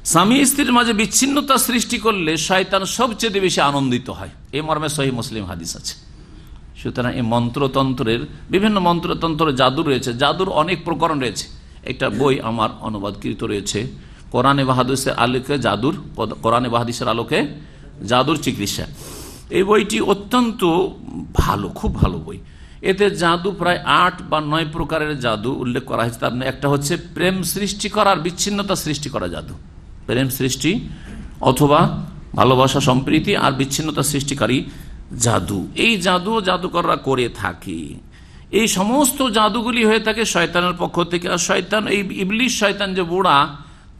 স্বামী স্ত্রীর মাঝে বিচ্ছিন্নতা সৃষ্টি করলে শয়তান সবচেয়ে বেশি আনন্দিত হয়, এই মর্মে সহিহ মুসলিম হাদিস আছে। সুতরাং এই মন্ত্রতন্ত্রের বিভিন্ন মন্ত্রতন্ত্র জাদু রয়েছে, জাদুর অনেক প্রকরণ রয়েছে। একটা বই আমার অনুবাদকৃত রয়েছে, কোরআনে বা হাদিসের আলোকে জাদুর, কোরআনে বা হাদিসের আলোকে জাদুর চিকিৎসা। এই বইটি অত্যন্ত ভালো, খুব ভালো বই। এতে জাদু প্রায় 8 বা 9 প্রকারের জাদু উল্লেখ করা হয়েছে। তার একটা হচ্ছে প্রেম সৃষ্টি করার, বিচ্ছিন্নতা সৃষ্টি করা জাদু, প্রেম সৃষ্টি অথবা ভালোবাসা সম্প্রীতি আর বিচ্ছিন্নতা সৃষ্টিকারী জাদু। এই জাদু জাদুকররা করে থাকে। এই সমস্ত জাদুগুলি হয়ে থাকে শয়তানের পক্ষ থেকে। আর শয়তান, এই ইবলিশ শয়তান যে বুড়া,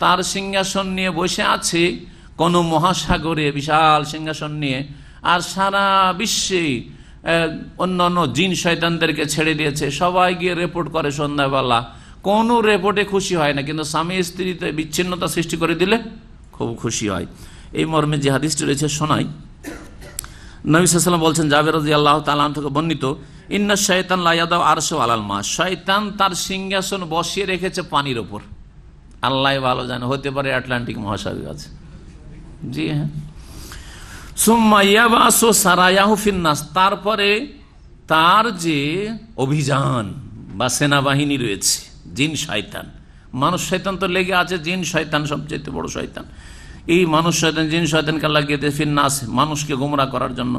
তার সিংহাসন নিয়ে বসে আছে কোন মহাসাগরে, বিশাল সিংহাসন নিয়ে, আর সারা বিশ্বে অন্যান্য জিন শয়তানদেরকে ছেড়ে দিয়েছে। সবাই গিয়ে রিপোর্ট করে সন্ধ্যাবেলা, কোনো রিপোর্টে খুশি হয় না, কিন্তু স্বামী স্ত্রীতে বিচ্ছিন্নতা সৃষ্টি করে দিলে খুব খুশি হয়। এই মর্মে যে হাদিসটি রয়েছে শোনাই। নবী সাল্লাল্লাহু আলাইহি ওয়াসাল্লাম বলছেন, জাবের রাদিয়াল্লাহু তাআলা আনহু থেকে বর্ণিত, ইন্না শাইতান লা ইয়াদাউ আরশাহু আলাল মা, শয়তান তার সিংহাসন বসিয়ে রেখেছে পানির উপর। আল্লাহ ভালো জানে, হতে পারে আটলান্টিক মহাসাগর আছে। জি হ্যাঁ। সুম্মা ইয়াবাসু সারায়াহু ফিন্নাস, তারপরে তার যে অভিযান বা সেনাবাহিনী রয়েছে, জিন শয়তান, মানুষ শয়তান তো লেগে আছে, জিন শয়তান সবচেয়ে বড় শয়তান। এই মানুষ শয়তান জিন শয়তানকে লাগিয়ে দেয় ফিন্নাস, মানুষকে গোমরা করার জন্য।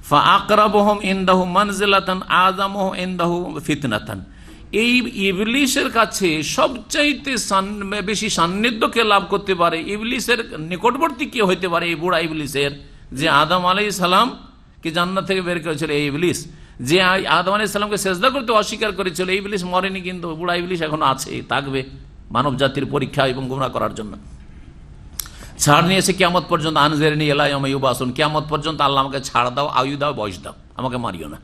ফা আকরাবুহুম ইনদাহু মানজিলাতান আযামুহু ইনদাহু ফিতনাতান, এই ইবলিসের কাছে সবচাইতে বেশি সান্নিধ্যকে লাভ করতে পারে, ইবলিসের নিকটবর্তী কি হইতে পারে এই বুড়া ইবলিসের, যে আদম আলাইহিস সালাম কে জান্নাত থেকে বের করেছিল এই ইবলিস, যে আদম আলাইহিস সালামকে সিজদা করতে অস্বীকার করেছিল, এই ইবলিস মরেনি, কিন্তু বুড়া ইবলিস এখনো আছে, থাকবে মানব জাতির পরীক্ষা এবং গোমরাহ করার জন্য। ছাড় নিয়েছে কিয়ামত পর্যন্ত, আনজিরনি ইলা ইয়াউমি ইউবাসুন, কিয়ামত পর্যন্ত আল্লাহ আমাকে ছাড় দাও, আয়ু দাও, বয়স দাও, আমাকে মারিও না।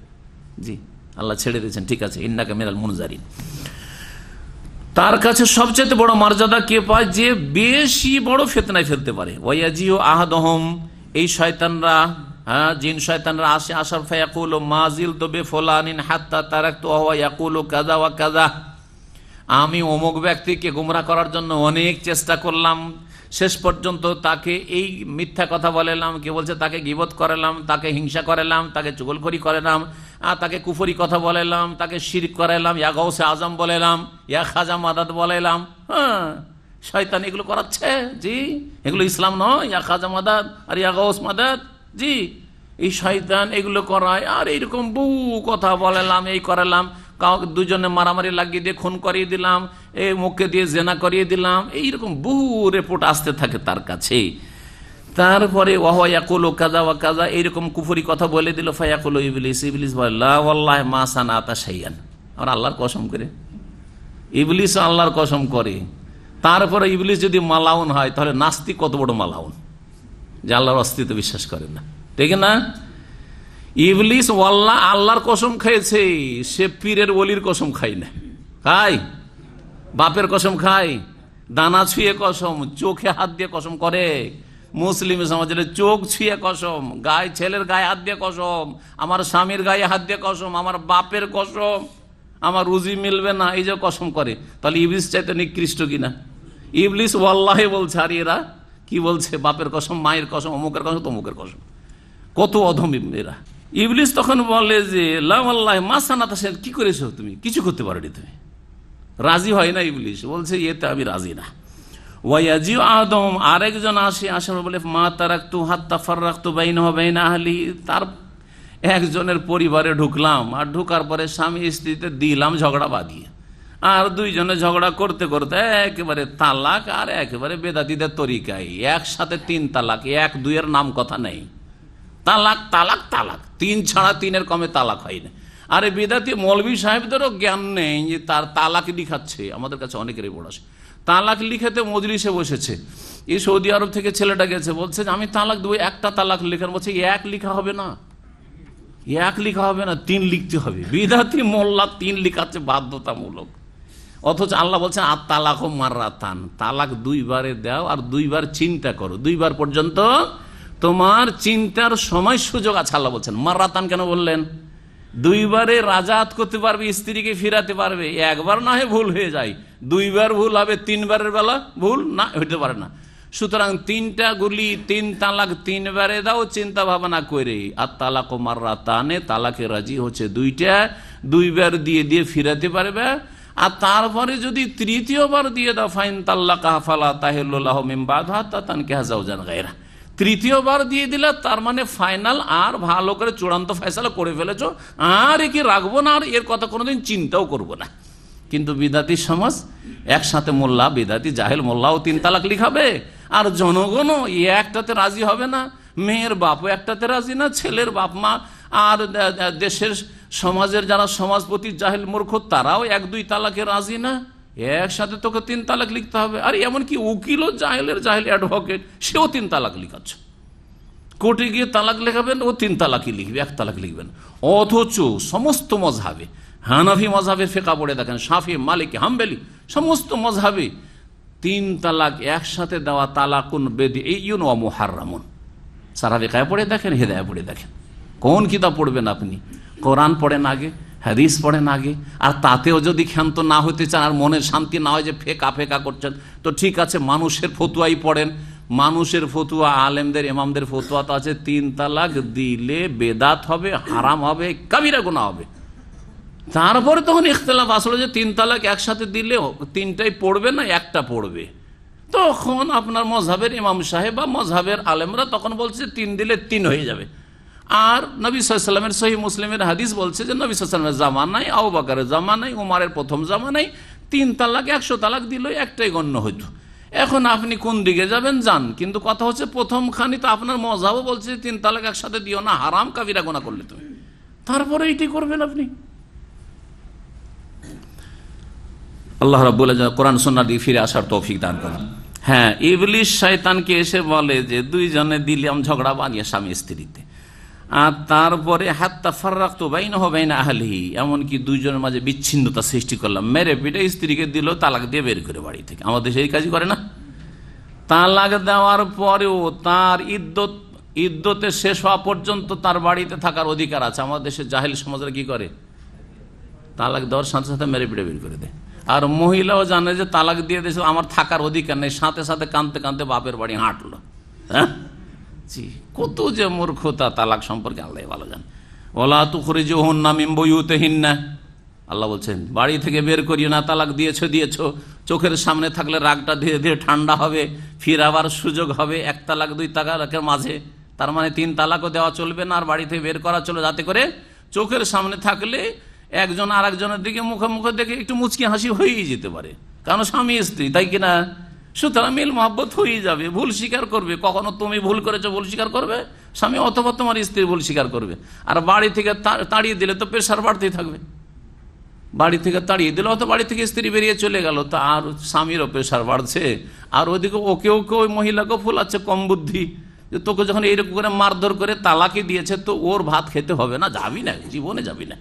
জি, আল্লাহ ছেড়ে দিয়েছেন, ঠিক আছে, ইন্নাকা মিনাল মুনজারিন। তার কাছে সবচেয়ে বড় মর্যাদা কে পায়, যে বেশি বড় ফিতনায় ফেলতে পারে। ওয়ায়াজিউ আহাদহুম, এই শয়তানরা, জিন শয়তানরা আসে, আসার ফায়াকুলু মাজিলতু বিফুলানিন হাত্তা তারাকতু ওয়া ইয়াকুলু কাযা ওয়া কাযা, আমি অমুক ব্যক্তিকে গোমরাহ করার জন্য অনেক চেষ্টা করলাম, শেষ পর্যন্ত তাকে এই মিথ্যা কথা বলেলাম, কে বলছে তাকে গীবত করালাম, তাকে হিংসা করালাম, তাকে চুগলখড়ি করালাম, তাকে কুফরি কথা বলেলাম, তাকে শিরক করালাম, ইয়া গাউসে আজম বলেলাম, ইয়া খাজা মাদাদ বলেলাম। হ্যাঁ, শয়তান এগুলো করাচ্ছে। জি, এগুলো ইসলাম নয়, ইয়া খাজা মাদাদ আর ইয়া গাউস মাদাদ। জি, এই শয়তান এগুলো করায়। আর এইরকম বহু কথা বলেলাম, এই করালাম, কাউকে দুজনে মারামারি লাগিয়ে দিয়ে খুন করিয়ে দিলাম, এই মুখে দিয়ে জেনা করিয়ে দিলাম, এইরকম বহু রিপোর্ট আসতে থাকে তার কাছে। তারপরে ওয়া ইয়াকুলু কাযা ওয়া কাযা, এইরকম কুফরি কথা বলে দিল। ফায়াকুলু ইবলিস, ইবলিস বলে লা ওয়াল্লাহি মা সানাতা শাইআন, আর আল্লাহর কসম করে, ইবলিস আল্লাহর কসম করে। তারপরে ইবলিস যদি মালাউন হয়, তাহলে নাস্তিক কত বড় মালাউন, যে আল্লাহর অস্তিত্ব বিশ্বাস করে না, ঠিক না? ইবলিস ওয়াল্লাহ আল্লাহর কসম খেয়েছে, সে পীরের ওলির কসম খাই না, খায় বাপের কসম খায়, দানা ছুঁয়ে কসম, চোখে হাত দিয়ে কসম করে। মুসলিম সমাজের চোখ ছুঁয়ে কসম, গায়ে, ছেলের গায়ে হাত দিয়ে কসম, আমার স্বামীর গায়ে হাত দিয়ে কসম, আমার বাপের কসম, আমার রুজি মিলবে না, এই যে কসম করে। তাহলে ইবলিস চাইতে নিকৃষ্ট কিনা? ইবলিস ওয়াল্লাহি বলছে, আর এরা কি বলছে? বাপের কসম, মায়ের কসম, অমুকের কসম, তমুকের কসম। কত অধম এরা। ইবলিস তখন বলে যে লা ওয়াল্লাহি মা সানাতা শাইআন, কি করেছো তুমি? কিছু করতে পারোনি তুমি। রাজি হয় না ইবলিস, বলছে এতে আমি রাজি না। ওয়ায়াজিউ আদম, আরেকজন আসে, আসার বলে মা তারাকতু হাত্তা ফাররাকতু বাইনাহু বাইনা আহলি, তার একজনের পরিবারে ঢুকলাম, আর ঢুকার পরে স্বামী স্ত্রীতে দিলাম ঝগড়া বাঁধিয়ে, আর দুইজনে ঝগড়া করতে করতে একেবারে তালাক, আর একেবারে বেদাতিদের তরিকায় একসাথে 3 তালাক, 1 2 এর নাম কথা নেই, তালাক তালাক তালাক, 3 ছাড়া 3 কমে তালাক হয় না। আরে বেদাতি মৌলভী সাহেবদেরও জ্ঞান নেই যে তার তালাক লিখাচ্ছে, আমাদের কাছে অনেকেরই বড় আসে, তালাক লিখাতে মজলিসে বসেছে। এই সৌদি আরব থেকে ছেলেটা গেছে, বলছে আমি তালাক দেবো, একটা তালাক লেখার, বলছে 1 লিখা হবে না, 1 লিখা হবে না, 3 লিখতে হবে। বিদাতি মোল্লা 3 লিখাচ্ছে বাধ্যতামূলক, অথচ আল্লাহ বলছেন আর তালাক মাররাতান, তালাক 2 বারে দাও, আর 2 বার চিন্তা করো, 2 বার পর্যন্ত তোমার চিন্তার সময় সুযোগ আছে। আল্লাহ বলছেন মাররাতান কেন বললেন? 2 বারে রাজাত করতে পারবে, স্ত্রীকে ফিরাতে পারবে, 1 বার না হয় ভুল হয়ে যায়, 2 বার ভুল হবে, 3 বারের বেলা ভুল না হইতে পারে না। সুতরাং তিনটা গুলি, 3 তালাক 3 বারে দাও চিন্তা ভাবনা করে। আর তালাক মাররাতানে, তালাকে রাজি হচ্ছে 2টা, 2 বার দিয়ে দিয়ে ফিরাতে পারবে। আর তারপরে যদি তৃতীয়বার দিয়ে দাও, ফাইন তাল্লাকাহা ফালা তাহিল্লু লাহু মিন বাদহা হাত্তা তানকিহা যাওজান গায়রা, তৃতীয়বার দিয়ে দিলে তার মানে ফাইনাল, আর ভালো করে চূড়ান্ত ফয়সালা করে ফেলেছো, আর একে রাখবো না, আর এর কথা কোনোদিন চিন্তাও করবো না। কিন্তু বিদাতি সমাজ, একসাথে মোল্লা বিদাতি জাহেল মোল্লাও 3 তালাক লিখাবে, আর জনগণও একটাতে রাজি হবে না। মেয়ের বাপও একটাতে রাজি না, ছেলের বাপ মা আর দেশের সমাজের যারা সমাজপতি জাহেল মূর্খ তারাও 1-2 তালাকে রাজি না। একসাথে তোকে 3 তালাক লিখতে হবে। আর এমনকি উকিলও জাহেলের জাহেল অ্যাডভোকেট, সেও 3 তালাক লিখাচ্ছে। কোর্টে গিয়ে তালাক লেখাবেন, ও 3 তালাকই লিখবে, 1 তালাক লিখবেন। অথচ সমস্ত মজহাবে, হানাফি মজহাবের ফিকহ পড়ে দেখেন, শাফি, মালিকি, হাম্বলি, সমস্ত মজহাবে 3 তালাক একসাথে দেওয়া তালাকুন বেদিউন ওয়া মুহাররামুন। সারা ফিকহ পড়ে দেখেন, হিদায়াহ পড়ে দেখেন। কোন কিতাব পড়বেন আপনি? কোরআন পড়েন আগে, হাদিস পড়েন আগে। আর তাতেও যদি ক্ষান্ত না হতে চান, আর মনের শান্তি না হয় যে ফেকা ফেকা করছেন, তো ঠিক আছে, মানুষের ফতুয়াই পড়েন। মানুষের ফতুয়া, আলেমদের ইমামদের ফতুয়া তো আছে 3 তালাক দিলে বেদাত হবে, হারাম হবে, কাবিরা গুনাহ হবে। তারপরে তখন ইখতিলাফ আসলে যে 3 তালাক একসাথে দিলে 3টাই পড়বে না 1টা পড়বে। তখন আপনার মজহাবের ইমাম সাহেব বা মজহাবের আলেমরা তখন বলছে 3 দিলে 3 হয়ে যাবে। আর নবী সাল্লাল্লাহু আলাইহি ওয়াসাল্লামের সহিহ মুসলিমের হাদিস বলছে যে নবী সাল্লাল্লাহু আলাইহি ওয়াসাল্লামের জামানায়, আবু বকরের জামানায়, উমরের প্রথম জামানায় 3 তালাক 100 তালাক দিলেও একটাই গণ্য হইতো। এখন আপনি কোন দিকে যাবেন যান, কিন্তু কথা হচ্ছে প্রথম খানি তো আপনার মজহাবও বলছে 3 তালাক একসাথে দিও না, হারাম, কাবিরা গুনাহ করলে তুমি, তারপরে এইটি করবেন আপনি। আল্লাহ রাব্বুল আলামিন কোরআন সুন্নাহ দিয়ে ফিরে আসার তৌফিক দান করুন। হ্যাঁ, ইবলিস শয়তানকে এসে বলে যে 2 জনে দিলাম ঝগড়া বানিয়ে স্বামী স্ত্রীতে, আর তারপরে হাত্তা ফাররাকতু বাইনাহু ওয়া বাইনা আহলিহি, এমনকি 2 জনের মাঝে বিচ্ছিন্নতা সৃষ্টি করলাম, মেরে পিটে স্ত্রীকে দিল, তালাক দিয়ে বের করে বাড়ি থেকে। আমাদের সেই কাজই করে না? তালাক দেওয়ার পরেও তার ইদ্যতে শেষ হওয়া পর্যন্ত তার বাড়িতে থাকার অধিকার আছে। আমাদের দেশের জাহেল সমাজরা কি করে? তালাক দেওয়ার সাথে সাথে মেরে পিটে বের করে দেয়। আর মহিলাও জানে যে তালাক দিয়ে দিয়েছে, আমার থাকার অধিকার নেই, সাথে সাথে কাঁদতে কাঁদতে বাপের বাড়ি হাঁটলো। হ্যাঁ, জি, কত যে মূর্খতা তালাক সম্পর্কে আল্লাহ ভালো জান। ওয়ালা তুখরিজুহুন্না মিন বুয়ুতিহিন্না, আল্লাহ বলছেন বাড়ি থেকে বের করিও না। তালাক দিয়েছো, চোখের সামনে থাকলে রাগটা ধীরে ধীরে ঠান্ডা হবে, ফির আবার সুযোগ হবে 1 তালাক 2 তালাকের মাঝে। তার মানে 3 তালাকও দেওয়া চলবে না, আর বাড়ি থেকে বের করা চলে, যাতে করে চোখের সামনে থাকলে একজন আর একজনের দিকে মুখে মুখে দেখে একটু মুচকি হাসি হয়েই যেতে পারে, কারণ স্বামী স্ত্রী, তাই কিনা? সুতরাং মিল মহব্বত হয়ে যাবে, ভুল স্বীকার করবে। কখনো তুমি ভুল করেছো ভুল স্বীকার করবে স্বামী, অথবা তোমার স্ত্রী ভুল স্বীকার করবে। আর বাড়ি থেকে তাড়িয়ে দিলে তো প্রেশার বাড়তেই থাকবে। বাড়ি থেকে তাড়িয়ে দিলে, অত বাড়ি থেকে স্ত্রী বেরিয়ে চলে গেল, তা আর স্বামীরও প্রেশার বাড়ছে, আর ওইদিকে ওকে ওই মহিলাকেও ফুলাচ্ছে কম বুদ্ধি, যে তোকে যখন এইরকম করে মারধর করে তালাকি দিয়েছে, তো ওর ভাত খেতে হবে না, যাবি না, জীবনে যাবি না,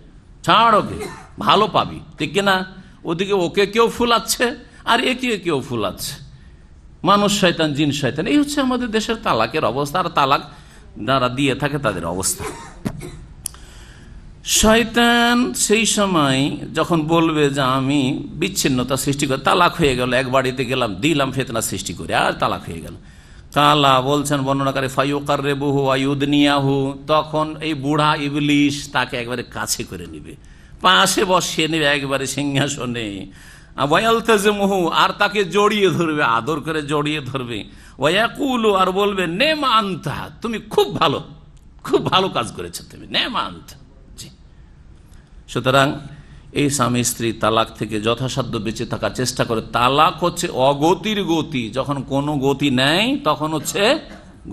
ছাড় ওকে, ভালো পাবি, ঠিক কিনা? ওদিকে ওকে কেউ ফুলাচ্ছে, আর একে কেউ ফুলাচ্ছে। মানুষ শয়তান, জিন শয়তান, এই হচ্ছে আমাদের দেশের তালাকের অবস্থা, আর তালাক যারা দিয়ে থাকে তাদের অবস্থা। শয়তান সেই সময় যখন বলবে যে আমি বিচ্ছিন্নতা সৃষ্টি করে, তালাক হয়ে গেল, এক বাড়িতে গেলাম, দিলাম ফিতনা সৃষ্টি করে, আর তালাক হয়ে গেল। কালা বলছেন বর্ণনাকারী, ফায়ুকাররিবুহু ওয়া ইউদনিয়াহু, তখন এই বুড়া ইবলিশ তাকে একবারে কাছে করে নিবে, পাশে বসিয়ে নেবে একবারে সিংহাসনে। ওয়ায়ালতাজিমুহু, আর তাকে জড়িয়ে ধরবে, আদর করে জড়িয়ে ধরবে। ওয়ায়াকুলু, আর বলবে নেমা আনতা, তুমি খুব ভালো কাজ করেছো তুমি, নেমা আনতা। জি, সুতরাং এই স্বামী স্ত্রী তালাক থেকে যথাসাধ্য বেঁচে থাকার চেষ্টা করে। তালাক হচ্ছে অগতির গতি, যখন কোনো গতি নেই তখন হচ্ছে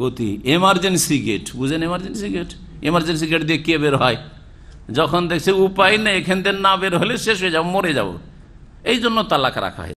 গতি। এমার্জেন্সি গেট, বুঝেন? এমার্জেন্সি গেট দিয়ে কে বের হয়? যখন দেখছে উপায় নেই, এখান থেকে না বের হলে শেষ হয়ে যাবো, মরে যাবো, এই জন্য তালাক রাখা হয়।